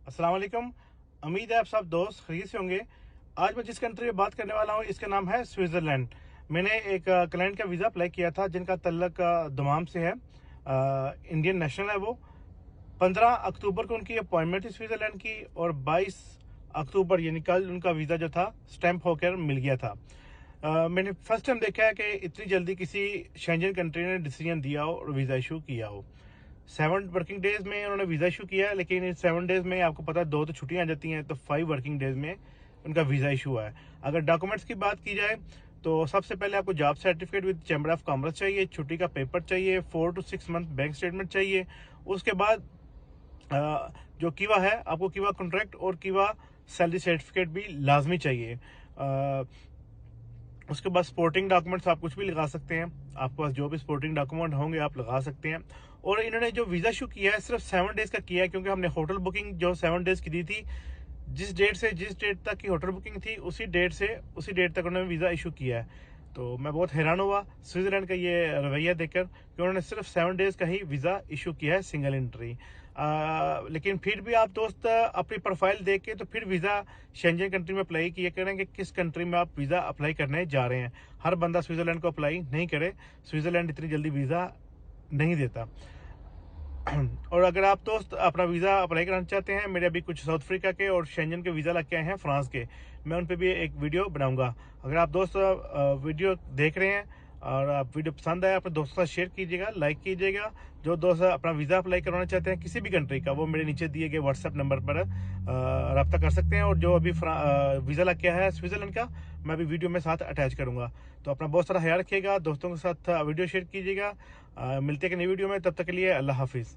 अस्सलाम वालेकुम। उम्मीद है आप सब दोस्त खरीद से होंगे। आज मैं जिस कंट्री में बात करने वाला हूँ इसका नाम है स्विट्जरलैंड। मैंने एक क्लाइंट का वीज़ा अप्लाई किया था जिनका तल्लक दमाम से है। इंडियन नेशनल है वो। 15 अक्टूबर को उनकी अपॉइंटमेंट थी स्विट्जरलैंड की और 22 अक्टूबर यानी कल उनका वीज़ा जो था स्टैंप होकर मिल गया था। मैंने फर्स्ट टाइम देखा है कि इतनी जल्दी किसी शेंजन कंट्री ने डिसीजन दिया हो और वीज़ा इशू किया हो। 7 वर्किंग डेज में उन्होंने वीज़ा इशू किया, लेकिन इन 7 डेज में आपको पता है 2 तो छुट्टियां आ जाती हैं, तो 5 वर्किंग डेज में उनका वीज़ा इशू हुआ है। अगर डॉक्यूमेंट्स की बात की जाए तो सबसे पहले आपको job certificate with chamber of commerce चाहिए, छुट्टी का पेपर चाहिए, 4 to 6 मंथ बैंक स्टेटमेंट चाहिए। उसके बाद जो कीवा है आपको कीवा कॉन्ट्रैक्ट और कीवा सैलरी सर्टिफिकेट भी लाजमी चाहिए। उसके बाद स्पोर्टिंग डॉक्यूमेंट्स आप कुछ भी लगा सकते हैं, आपके पास जो भी स्पोर्टिंग डॉक्यूमेंट होंगे आप लगा सकते हैं। और इन्होंने जो वीज़ा इशू किया है सिर्फ 7 डेज का किया है, क्योंकि हमने होटल बुकिंग जो 7 डेज की दी थी, जिस डेट तक की होटल बुकिंग थी उसी डेट तक उन्होंने वीज़ा इशू किया है। तो मैं बहुत हैरान हुआ स्विट्जरलैंड का ये रवैया देखकर कि उन्होंने सिर्फ 7 डेज का ही वीज़ा इशू किया है सिंगल एंट्री। लेकिन फिर भी आप दोस्त अपनी प्रोफाइल देख के तो फिर वीज़ा शेंजन कंट्री में अप्लाई किया करें कि किस कंट्री में आप वीज़ा अप्लाई करने जा रहे हैं। हर बंदा स्विट्जरलैंड को अप्लाई नहीं करे, स्विट्जरलैंड इतनी जल्दी वीज़ा नहीं देता। और अगर आप दोस्त अपना वीज़ा अप्लाई कराना चाहते हैं, मेरे अभी कुछ साउथ अफ्रीका के और शेंजन के वीज़ा लग के आए हैं फ्रांस के, मैं उन पे भी एक वीडियो बनाऊंगा। अगर आप दोस्त वीडियो देख रहे हैं और आप वीडियो पसंद आया अपने दोस्तों के साथ शेयर कीजिएगा, लाइक कीजिएगा। जो दोस्त अपना वीज़ा अप्लाई करवाना चाहते हैं किसी भी कंट्री का, वो मेरे नीचे दिए गए व्हाट्सएप नंबर पर रब्ता कर सकते हैं। और जो अभी वीज़ा लग गया है स्विट्जरलैंड का, मैं अभी वीडियो में साथ अटैच करूंगा। तो अपना बहुत सारा ख्याल रखिएगा, दोस्तों के साथ वीडियो शेयर कीजिएगा। मिलते हैं कि नई वीडियो में, तब तक के लिए अल्लाह हाफिज़।